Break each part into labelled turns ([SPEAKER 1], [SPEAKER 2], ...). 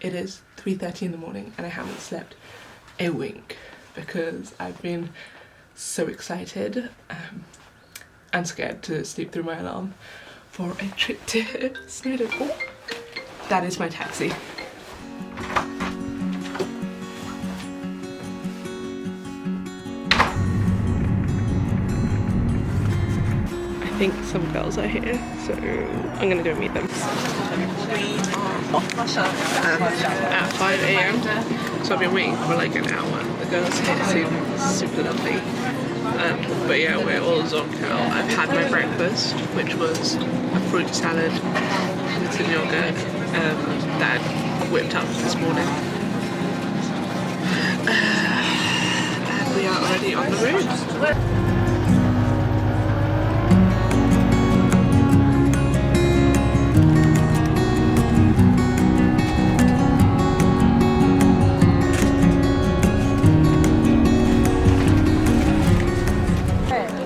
[SPEAKER 1] It is 3:30 in the morning and I haven't slept a wink because I've been so excited and scared to sleep through my alarm for a trip to Snowdon. Oh, that is my taxi. I think some girls are here, so I'm gonna go meet them. We are off at 5 AM, so I've been waiting for like an hour. The girls here seem super lovely. But yeah, we're all zonked out. I've had my breakfast, which was a fruit salad with some yogurt that I whipped up this morning. And we are already on the road.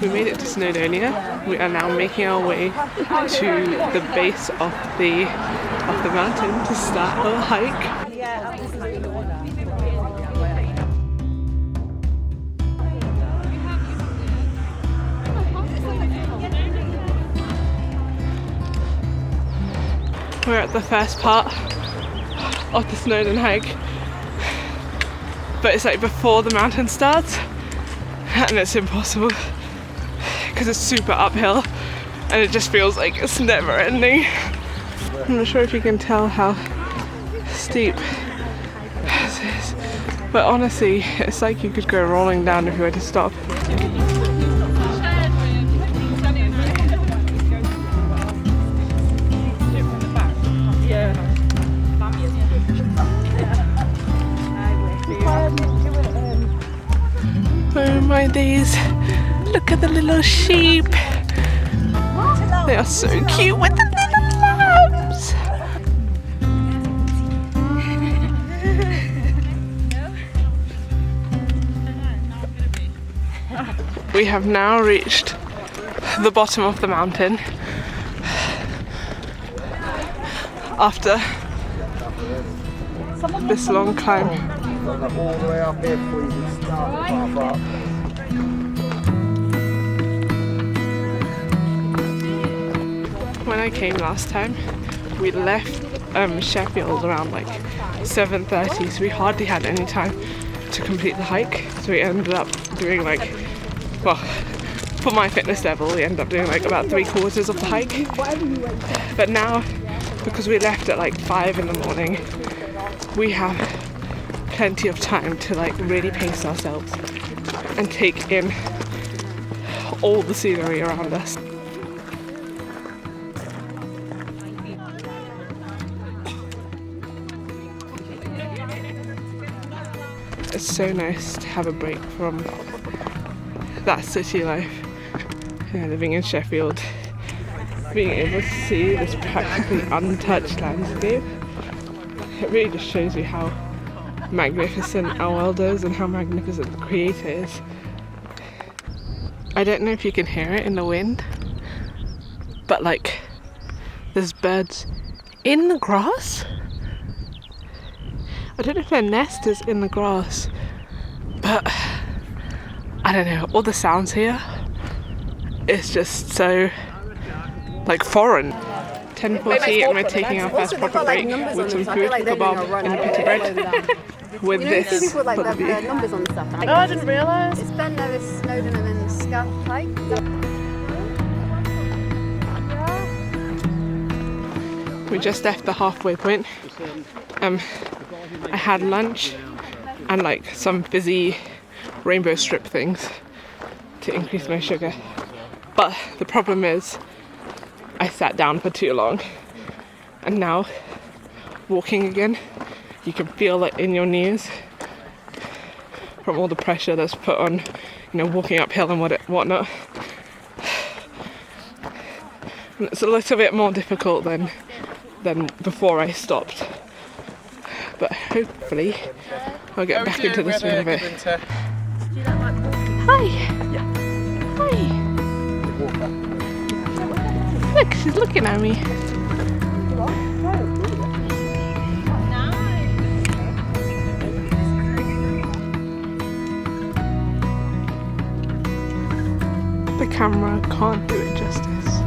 [SPEAKER 1] We made it to Snowdonia. We are now making our way to the base of the mountain to start our hike. We're at the first part of the Snowdon hike, but it's like before the mountain starts, and it's impossible because it's super uphill and it just feels like it's never ending. I'm not sure if you can tell how steep this is, but honestly it's like you could go rolling down if you were to stop. Oh my days, look at the little sheep. They are so cute with the little lambs. We have now reached the bottom of the mountain after this long climb.
[SPEAKER 2] All the way up here before you can start the path up.
[SPEAKER 1] When I came last time, we left Sheffield around like 7:30, so we hardly had any time to complete the hike. So we ended up doing like, well, for my fitness level, we ended up doing like about 3/4 of the hike. But now, because we left at like 5 in the morning, we have plenty of time to like really pace ourselves and take in all the scenery around us. It's so nice to have a break from that city life. Yeah, living in Sheffield, being able to see this practically untouched landscape, it really just shows you how magnificent our world is and how magnificent the Creator is. I don't know if you can hear it in the wind, but like there's birds in the grass. I don't know if their nest is in the grass, but I don't know, all the sounds here, it's just so like foreign. 10:40 and we're taking our first proper break with some food, kebab and pita bread. With this for the view.
[SPEAKER 3] Oh, I didn't realise.
[SPEAKER 4] It's Ben Nevis, Snowdon and then Scout Hike.
[SPEAKER 1] We just left the halfway point. I had lunch and like some fizzy rainbow strip things to increase my sugar. But the problem is I sat down for too long, and now walking again, you can feel it in your knees from all the pressure that's put on, you know, walking uphill and whatnot. And it's a little bit more difficult than before I stopped. But hopefully I'll get back into the swing of it. Hi! Hi! Look, she's looking at me.
[SPEAKER 3] Nice.
[SPEAKER 1] camera can't do it justice.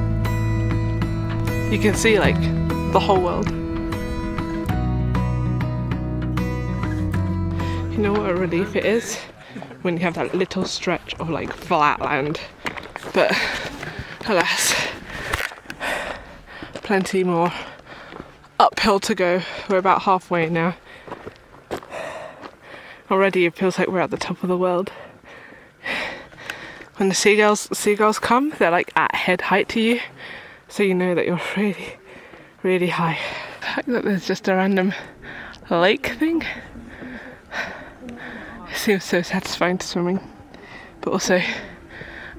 [SPEAKER 1] You can see like the whole world. You know what a relief it is when you have that little stretch of like flat land, but alas, plenty more uphill to go. We're about halfway now. Already it feels like we're at the top of the world. When the seagulls come, they're like at head height to you, so you know that you're really, really high. The fact that there's just a random lake thing, it seems so satisfying to swimming, but also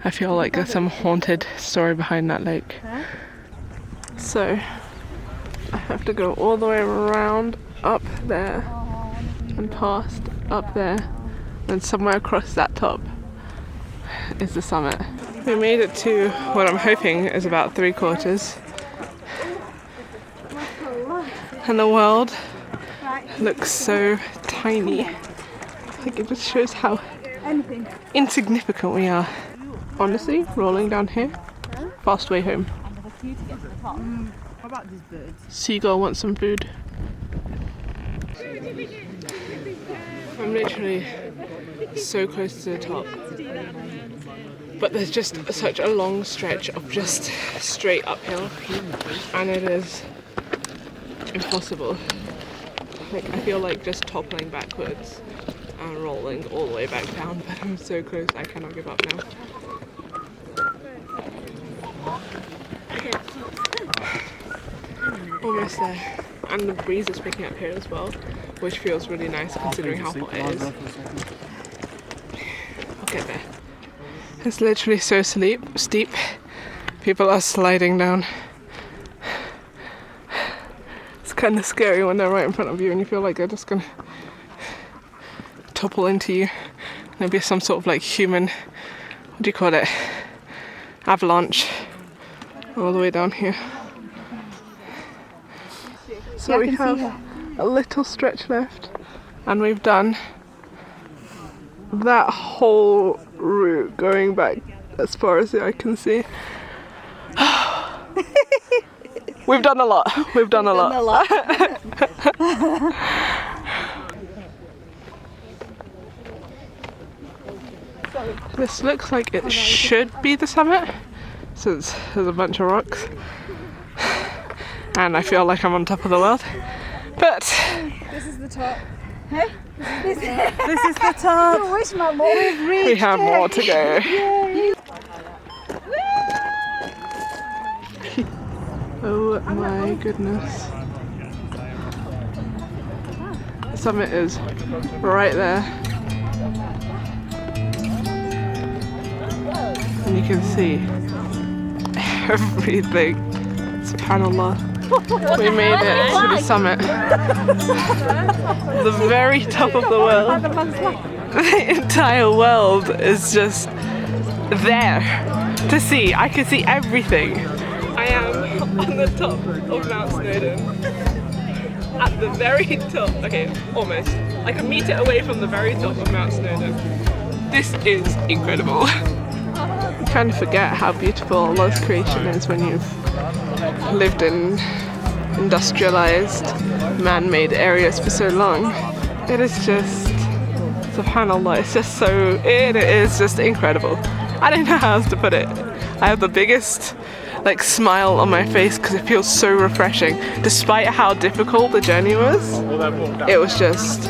[SPEAKER 1] I feel like there's some haunted story behind that lake. So I have to go all the way around up there and past up there, and somewhere across that top is the summit. We made it to what I'm hoping is about 3/4, and the world looks so tiny. Like it just shows how insignificant we are. Honestly, rolling down here, fast way home. Seagull wants some food. I'm literally so close to the top, but there's just such a long stretch of just straight uphill, and it is impossible. Like I feel like just toppling backwards and rolling all the way back down, but I'm so close I cannot give up now. Almost there, and the breeze is picking up here as well, which feels really nice considering how hot it is. I'll get there. It's literally so steep. People are sliding down. It's kind of scary when they're right in front of you and you feel like they're just gonna topple into you. There'll be some sort of like human, what do you call it, avalanche all the way down here. So we have a little stretch left, and we've done that whole route going back as far as the eye can see. We've done a lot. We've done a lot. This looks like it should be the summit, since there's a bunch of rocks. And I feel like I'm on top of the world, but
[SPEAKER 4] This is the top.
[SPEAKER 3] This is the top.
[SPEAKER 4] I wish my mom had reached
[SPEAKER 1] we have more to go. Oh my goodness. The summit is right there. And you can see everything. SubhanAllah. We made it to the summit. The very top of the world. The entire world is just there to see. I can see everything. I am on the top of Mount Snowdon. At the very top. Okay, almost. Like a meter away from the very top of Mount Snowdon. This is incredible. You kind of forget how beautiful Allah's creation is when you've lived in industrialized, man-made areas for so long. It is just, subhanAllah, it is just incredible. I don't know how else to put it. I have the biggest like smile on my face because it feels so refreshing. Despite how difficult the journey was, it was just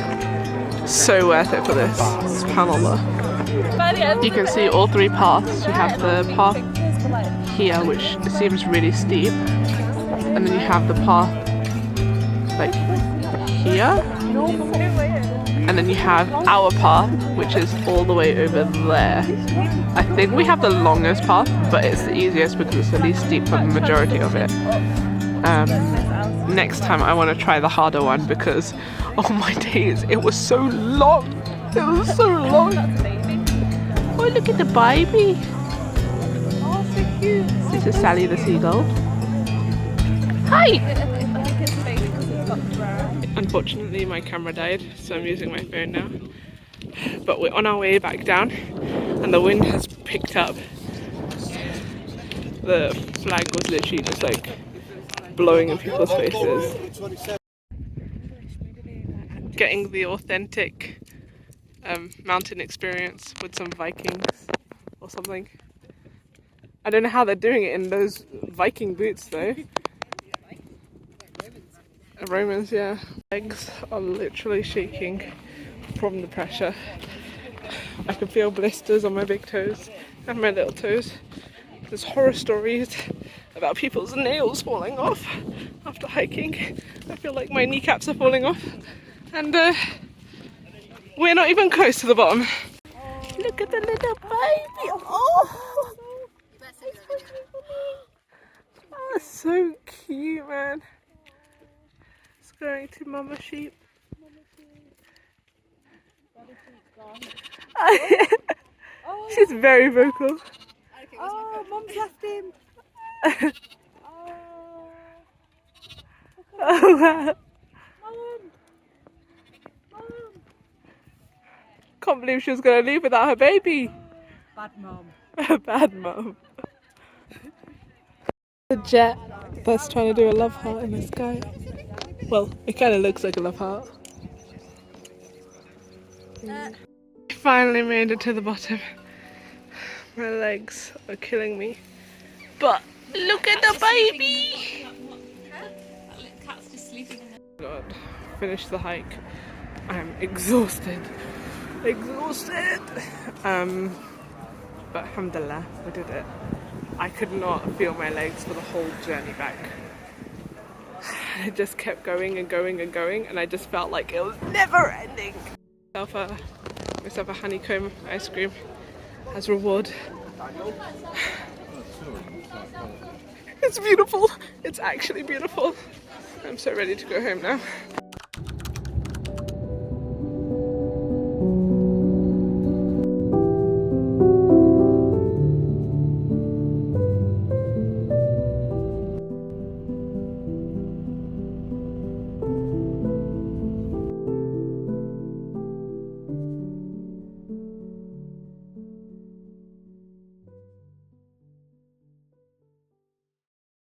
[SPEAKER 1] so worth it for this, subhanAllah. You can see all three paths. You have the path here, which seems really steep, and then you have the path like here, and then you have our path, which is all the way over there. I think we have the longest path, but it's the easiest because it's the least steep for the majority of it. Next time I want to try the harder one because, oh my days, it was so long. It was so long. Oh, look at the baby.
[SPEAKER 4] Oh, so cute.
[SPEAKER 1] This is Sally the seagull. Hi! Unfortunately, my camera died, so I'm using my phone now. But we're on our way back down, and the wind has picked up the flag was literally just like blowing in people's faces. Getting the authentic mountain experience with some Vikings or something. I don't know how they're doing it in those Viking boots though. Romans, yeah. Legs are literally shaking from the pressure. I can feel blisters on my big toes and my little toes. There's horror stories about people's nails falling off after hiking. I feel like my kneecaps are falling off. And we're not even close to the bottom. Look at the little baby! Oh! Oh, so cute, man. It's going to Mama Sheep. She's very vocal.
[SPEAKER 3] Oh, Mum's left him.
[SPEAKER 1] Oh wow. Can't believe she was going to leave without her baby.
[SPEAKER 3] Bad mum.
[SPEAKER 1] Bad mum. The jet that's trying to do a love heart in the sky. Well, it kind of looks like a love heart. Finally made it to the bottom. My legs are killing me. But look at the baby! God, finished the hike. I'm exhausted. Exhausted! But alhamdulillah, we did it. I could not feel my legs for the whole journey back. I just kept going and going and going, and I just felt like it was never ending. Myself a honeycomb ice cream as reward. It's beautiful. It's actually beautiful. I'm so ready to go home now.